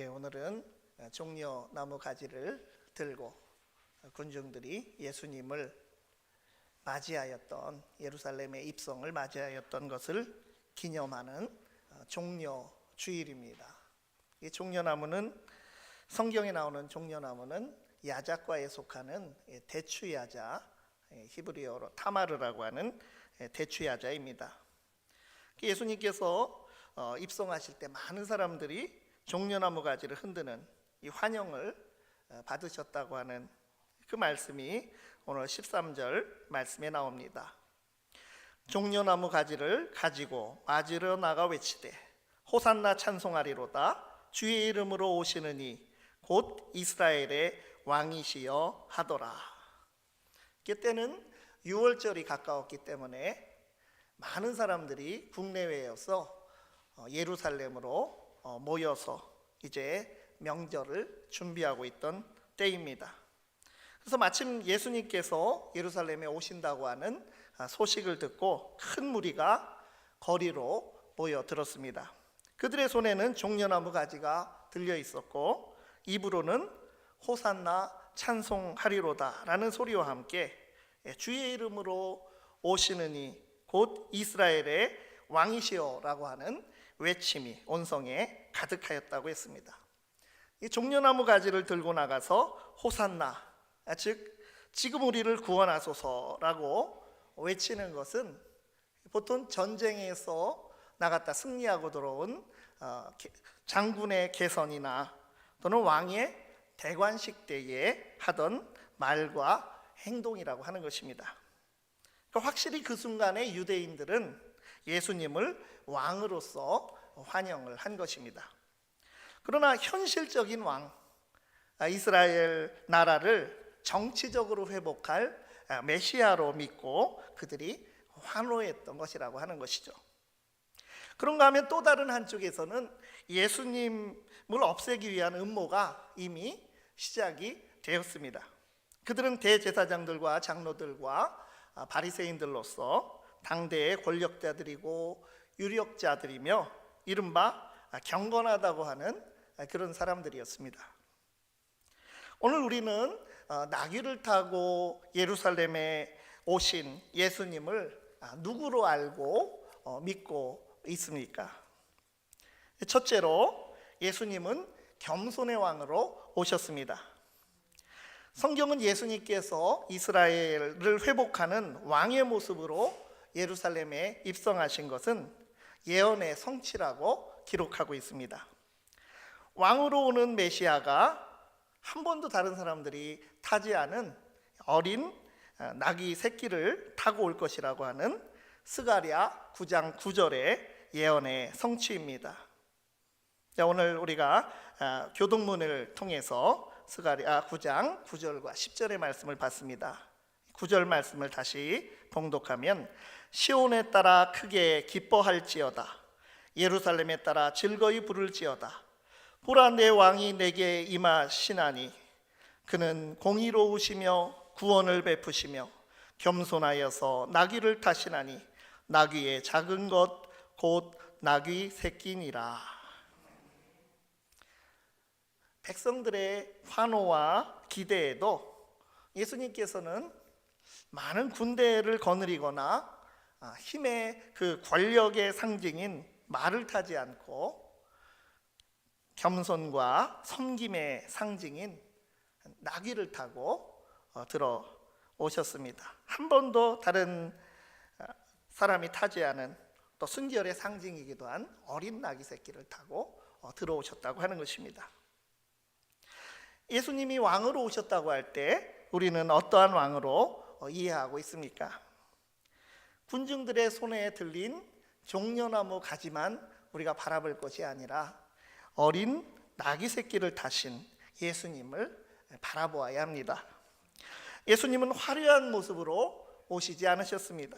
오늘은 종려나무 가지를 들고 군중들이 예수님을 맞이하였던, 예루살렘의 입성을 맞이하였던 것을 기념하는 종려주일입니다. 이 종려나무는, 성경에 나오는 종려나무는 야자과에 속하는 대추야자, 히브리어로 타마르라고 하는 대추야자입니다. 예수님께서 입성하실 때 많은 사람들이 종려나무 가지를 흔드는 이 환영을 받으셨다고 하는 그 말씀이 오늘 13절 말씀에 나옵니다. 종려나무 가지를 가지고 맞으러 나가 외치되 호산나 찬송하리로다. 주의 이름으로 오시는 이 곧 이스라엘의 왕이시여 하더라. 그때는 6월절이 가까웠기 때문에 많은 사람들이 국내외에서 예루살렘으로 모여서 이제 명절을 준비하고 있던 때입니다. 그래서 마침 예수님께서 예루살렘에 오신다고 하는 소식을 듣고 큰 무리가 거리로 모여들었습니다. 그들의 손에는 종려나무 가지가 들려 있었고 입으로는 호산나 찬송하리로다 라는 소리와 함께 주의 이름으로 오시는 이 곧 이스라엘의 왕이시여 라고 하는 외침이 온 성에 가득하였다고 했습니다. 이 종려나무 가지를 들고 나가서 호산나, 즉 지금 우리를 구원하소서라고 외치는 것은 보통 전쟁에서 나갔다 승리하고 들어온 장군의 개선이나 또는 왕의 대관식 때에 하던 말과 행동이라고 하는 것입니다. 확실히 그 순간에 유대인들은 예수님을 왕으로서 환영을 한 것입니다. 그러나 현실적인 왕, 이스라엘 나라를 정치적으로 회복할 메시아로 믿고 그들이 환호했던 것이라고 하는 것이죠. 그런가 하면 또 다른 한쪽에서는 예수님을 없애기 위한 음모가 이미 시작이 되었습니다. 그들은 대제사장들과 장로들과 바리새인들로서 당대의 권력자들이고 유력자들이며 이른바 경건하다고 하는 그런 사람들이었습니다. 오늘 우리는 나귀를 타고 예루살렘에 오신 예수님을 누구로 알고 믿고 있습니까? 첫째로 예수님은 겸손의 왕으로 오셨습니다. 성경은 예수님께서 이스라엘을 회복하는 왕의 모습으로 예루살렘에 입성하신 것은 예언의 성취라고 기록하고 있습니다. 왕으로 오는 메시아가 한 번도 다른 사람들이 타지 않은 어린 나귀 새끼를 타고 올 것이라고 하는 스가랴 9장 9절의 예언의 성취입니다. 오늘 우리가 교동문을 통해서 스가랴 9장 9절과 10절의 말씀을 봤습니다. 9절 말씀을 다시 봉독하면 시온에 따라 크게 기뻐할지어다. 예루살렘에 따라 즐거이 부를지어다. 보라, 내 왕이 내게 임하시나니 그는 공의로우시며 구원을 베푸시며 겸손하여서 나귀를 타시나니 나귀의 작은 것 곧 나귀 새끼니라. 백성들의 환호와 기대에도 예수님께서는 많은 군대를 거느리거나 힘의 그 권력의 상징인 말을 타지 않고 겸손과 섬김의 상징인 나귀를 타고 들어오셨습니다. 한 번도 다른 사람이 타지 않은 또 순결의 상징이기도 한 어린 나귀 새끼를 타고 들어오셨다고 하는 것입니다. 예수님이 왕으로 오셨다고 할 때 우리는 어떠한 왕으로 이해하고 있습니까? 군중들의 손에 들린 종려나무 가지만 우리가 바라볼 것이 아니라 어린 나귀 새끼를 타신 예수님을 바라보아야 합니다. 예수님은 화려한 모습으로 오시지 않으셨습니다.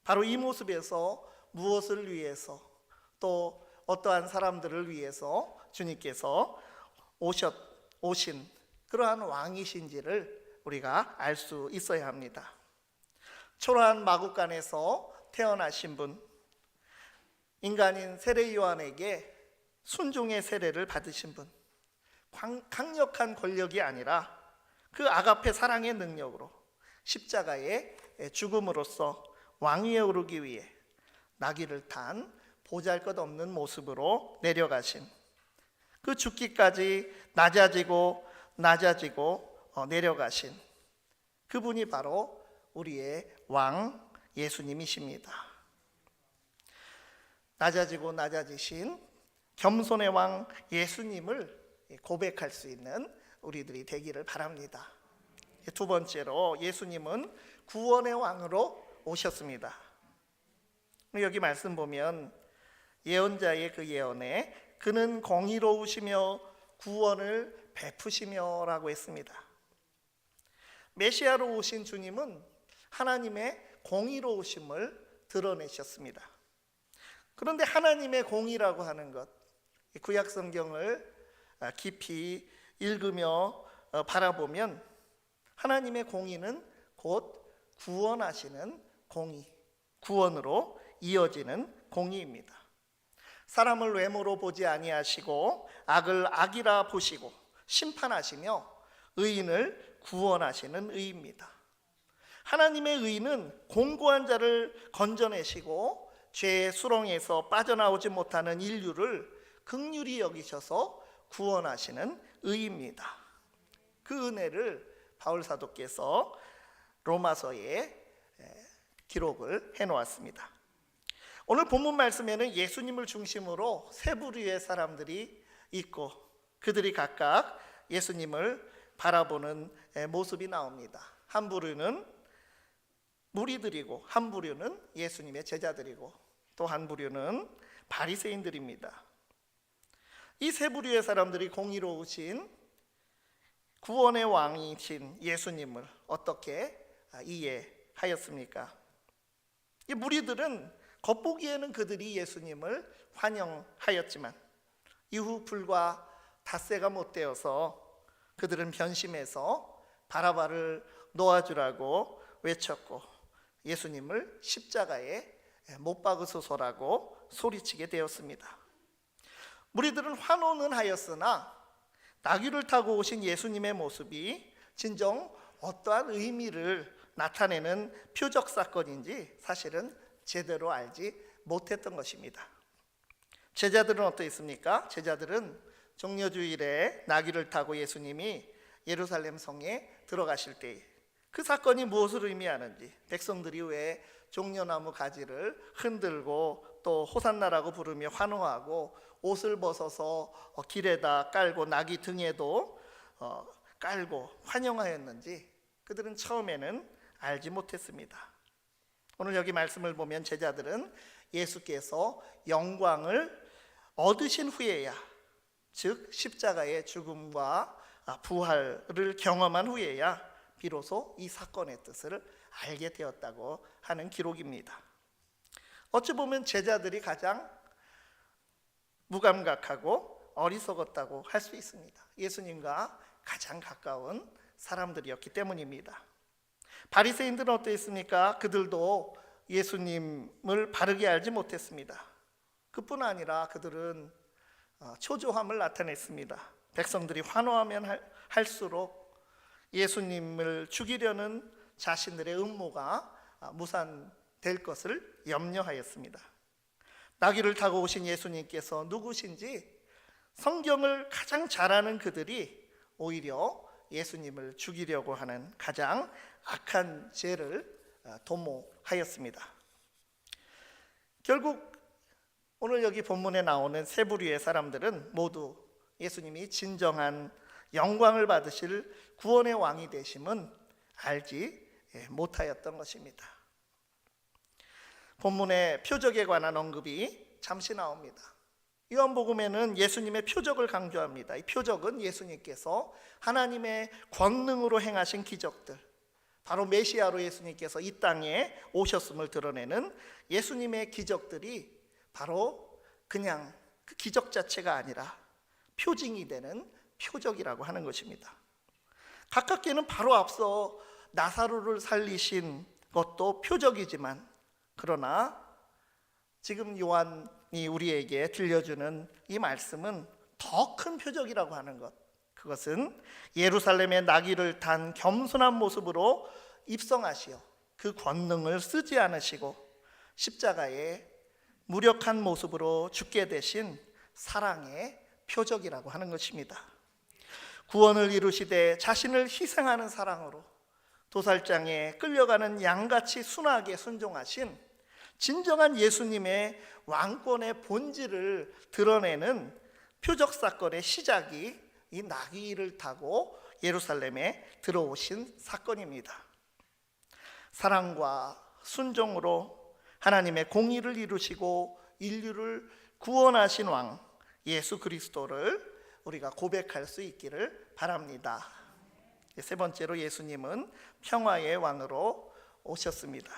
바로 이 모습에서 무엇을 위해서 또 어떠한 사람들을 위해서 주님께서 오신 그러한 왕이신지를 우리가 알 수 있어야 합니다. 초라한 마구간에서 태어나신 분, 인간인 세례 요한에게 순종의 세례를 받으신 분, 강력한 권력이 아니라 그 아가페 사랑의 능력으로 십자가의 죽음으로써 왕위에 오르기 위해 나귀를 탄 보잘것없는 모습으로 내려가신, 그 죽기까지 낮아지고 내려가신 그분이 바로 우리의 왕 예수님이십니다. 낮아지신 겸손의 왕 예수님을 고백할 수 있는 우리들이 되기를 바랍니다. 두 번째로, 예수님은 구원의 왕으로 오셨습니다. 여기 말씀 보면 예언자의 그 예언에 그는 공의로우시며 구원을 베푸시며 라고 했습니다. 메시아로 오신 주님은 하나님의 공의로우심을 드러내셨습니다. 그런데 하나님의 공의라고 하는 것, 구약 성경을 깊이 읽으며 바라보면 하나님의 공의는 곧 구원하시는 공의, 구원으로 이어지는 공의입니다. 사람을 외모로 보지 아니하시고 악을 악이라 보시고 심판하시며 의인을 구원하시는 의입니다. 하나님의 의는 공고한 자를 건져내시고 죄의 수렁에서 빠져나오지 못하는 인류를 긍휼히 여기셔서 구원하시는 의입니다. 그 은혜를 바울 사도께서 로마서에 기록을 해놓았습니다. 오늘 본문 말씀에는 예수님을 중심으로 세 부류의 사람들이 있고 그들이 각각 예수님을 바라보는 모습이 나옵니다. 한 부류는 무리들이고, 한 부류는 예수님의 제자들이고, 또 한 부류는 바리새인들입니다. 이 세 부류의 사람들이 공의로우신 구원의 왕이신 예수님을 어떻게 이해하였습니까? 이 무리들은 겉보기에는 그들이 예수님을 환영하였지만 이후 불과 닷새가 못 되어서 그들은 변심해서 바라바를 놓아주라고 외쳤고 예수님을 십자가에 못 박으소서라고 소리치게 되었습니다. 무리들은 환호는 하였으나 나귀를 타고 오신 예수님의 모습이 진정 어떠한 의미를 나타내는 표적 사건인지 사실은 제대로 알지 못했던 것입니다. 제자들은 어떠했습니까? 제자들은 종려주일에 나귀를 타고 예수님이 예루살렘 성에 들어가실 때 그 사건이 무엇을 의미하는지, 백성들이 왜 종려나무 가지를 흔들고 또 호산나라고 부르며 환호하고 옷을 벗어서 길에다 깔고 나귀 등에도 깔고 환영하였는지 그들은 처음에는 알지 못했습니다. 오늘 여기 말씀을 보면 제자들은 예수께서 영광을 얻으신 후에야, 즉 십자가의 죽음과 부활을 경험한 후에야 비로소 이 사건의 뜻을 알게 되었다고 하는 기록입니다. 어찌 보면 제자들이 가장 무감각하고 어리석었다고 할 수 있습니다. 예수님과 가장 가까운 사람들이었기 때문입니다. 바리새인들은 어떠했습니까? 그들도 예수님을 바르게 알지 못했습니다. 그뿐 아니라 그들은 초조함을 나타냈습니다. 백성들이 환호하면 할수록 예수님을 죽이려는 자신들의 음모가 무산될 것을 염려하였습니다. 나귀를 타고 오신 예수님께서 누구신지 성경을 가장 잘 아는 그들이 오히려 예수님을 죽이려고 하는 가장 악한 죄를 도모하였습니다. 결국 오늘 여기 본문에 나오는 세 부류의 사람들은 모두 예수님이 진정한 영광을 받으실 구원의 왕이 되심은 알지 못하였던 것입니다. 본문의 표적에 관한 언급이 잠시 나옵니다. 요한복음에는 예수님의 표적을 강조합니다. 이 표적은 예수님께서 하나님의 권능으로 행하신 기적들, 바로 메시아로 예수님께서 이 땅에 오셨음을 드러내는 예수님의 기적들이 바로 그냥 그 기적 자체가 아니라 표징이 되는 표적이라고 하는 것입니다. 가깝게는 바로 앞서 나사로를 살리신 것도 표적이지만, 그러나 지금 요한이 우리에게 들려주는 이 말씀은 더 큰 표적이라고 하는 것, 그것은 예루살렘의 나귀를 탄 겸손한 모습으로 입성하시어 그 권능을 쓰지 않으시고 십자가에 무력한 모습으로 죽게 되신 사랑의 표적이라고 하는 것입니다. 구원을 이루시되 자신을 희생하는 사랑으로 도살장에 끌려가는 양같이 순하게 순종하신 진정한 예수님의 왕권의 본질을 드러내는 표적 사건의 시작이 이 나귀를 타고 예루살렘에 들어오신 사건입니다. 사랑과 순종으로 하나님의 공의를 이루시고 인류를 구원하신 왕 예수 그리스도를 우리가 고백할 수 있기를 바랍니다. 세 번째로 예수님은 평화의 왕으로 오셨습니다.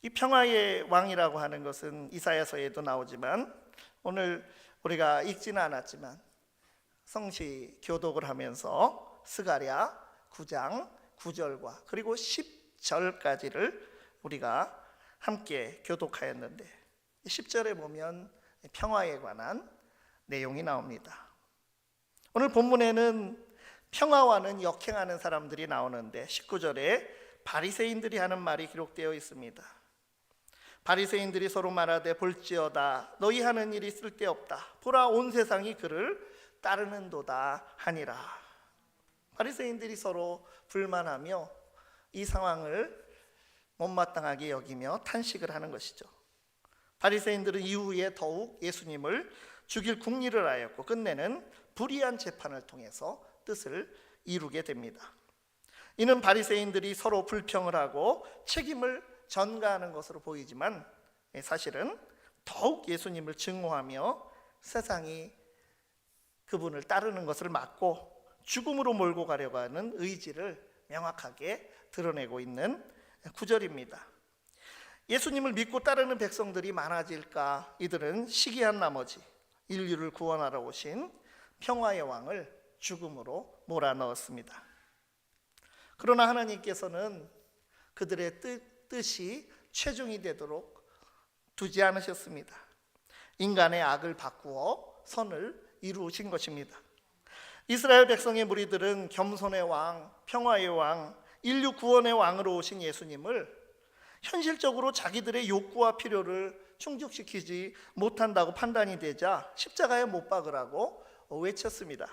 이 평화의 왕이라고 하는 것은 이사야서에도 나오지만 오늘 우리가 읽지는 않았지만 성시 교독을 하면서 스가랴 9장 9절과 그리고 10절까지를 우리가 함께 교독하였는데 10절에 보면 평화에 관한 내용이 나옵니다. 오늘 본문에는 평화와는 역행하는 사람들이 나오는데 19절에 바리새인들이 하는 말이 기록되어 있습니다. 바리새인들이 서로 말하되 볼지어다 너희 하는 일이 쓸데없다 보라 온 세상이 그를 따르는도다 하니라. 바리새인들이 서로 불만하며 이 상황을 못마땅하게 여기며 탄식을 하는 것이죠. 바리새인들은 이후에 더욱 예수님을 죽일 궁리를 하였고 끝내는 불의한 재판을 통해서 뜻을 이루게 됩니다. 이는 바리새인들이 서로 불평을 하고 책임을 전가하는 것으로 보이지만 사실은 더욱 예수님을 증오하며 세상이 그분을 따르는 것을 막고 죽음으로 몰고 가려고 하는 의지를 명확하게 드러내고 있는 구절입니다. 예수님을 믿고 따르는 백성들이 많아질까 이들은 시기한 나머지 인류를 구원하러 오신 평화의 왕을 죽음으로 몰아넣었습니다. 그러나 하나님께서는 그들의 뜻이 최종이 되도록 두지 않으셨습니다. 인간의 악을 바꾸어 선을 이루신 것입니다. 이스라엘 백성의 무리들은 겸손의 왕, 평화의 왕, 인류 구원의 왕으로 오신 예수님을 현실적으로 자기들의 욕구와 필요를 충족시키지 못한다고 판단이 되자 십자가에 못 박으라고 외쳤습니다.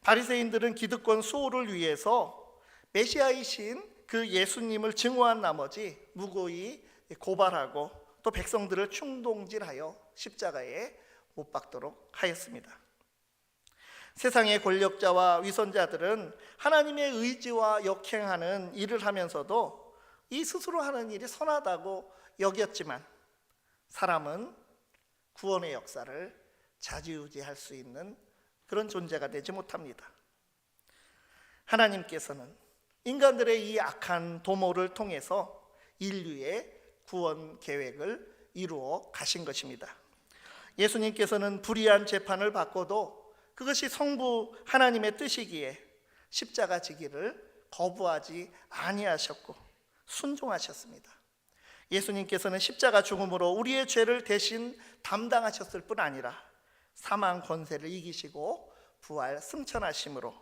바리새인들은 기득권 수호를 위해서 메시아이신 그 예수님을 증오한 나머지 무고히 고발하고 또 백성들을 충동질하여 십자가에 못 박도록 하였습니다. 세상의 권력자와 위선자들은 하나님의 의지와 역행하는 일을 하면서도 이 스스로 하는 일이 선하다고 여겼지만 사람은 구원의 역사를 좌지우지할 수 있는 그런 존재가 되지 못합니다. 하나님께서는 인간들의 이 악한 도모를 통해서 인류의 구원 계획을 이루어 가신 것입니다. 예수님께서는 불의한 재판을 받고도 그것이 성부 하나님의 뜻이기에 십자가 지기를 거부하지 아니하셨고 순종하셨습니다. 예수님께서는 십자가 죽음으로 우리의 죄를 대신 담당하셨을 뿐 아니라 사망 권세를 이기시고 부활 승천하심으로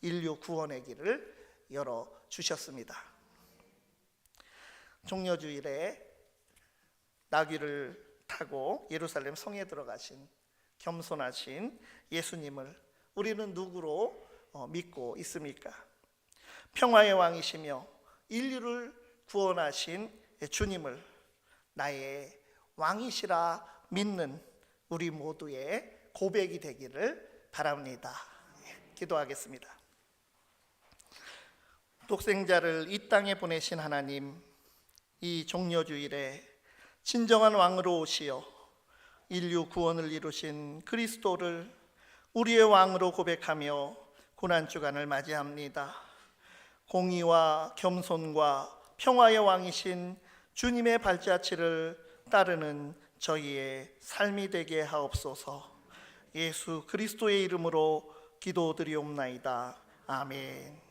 인류 구원의 길을 열어주셨습니다. 종려주일에 나귀를 타고 예루살렘 성에 들어가신 겸손하신 예수님을 우리는 누구로 믿고 있습니까? 평화의 왕이시며 인류를 구원하신 주님을 나의 왕이시라 믿는 우리 모두의 고백이 되기를 바랍니다. 기도하겠습니다. 독생자를 이 땅에 보내신 하나님, 이 종려주일에 진정한 왕으로 오시어 인류 구원을 이루신 그리스도를 우리의 왕으로 고백하며 고난주간을 맞이합니다. 공의와 겸손과 평화의 왕이신 주님의 발자취를 따르는 저희의 삶이 되게 하옵소서. 예수 그리스도의 이름으로 기도드리옵나이다. 아멘.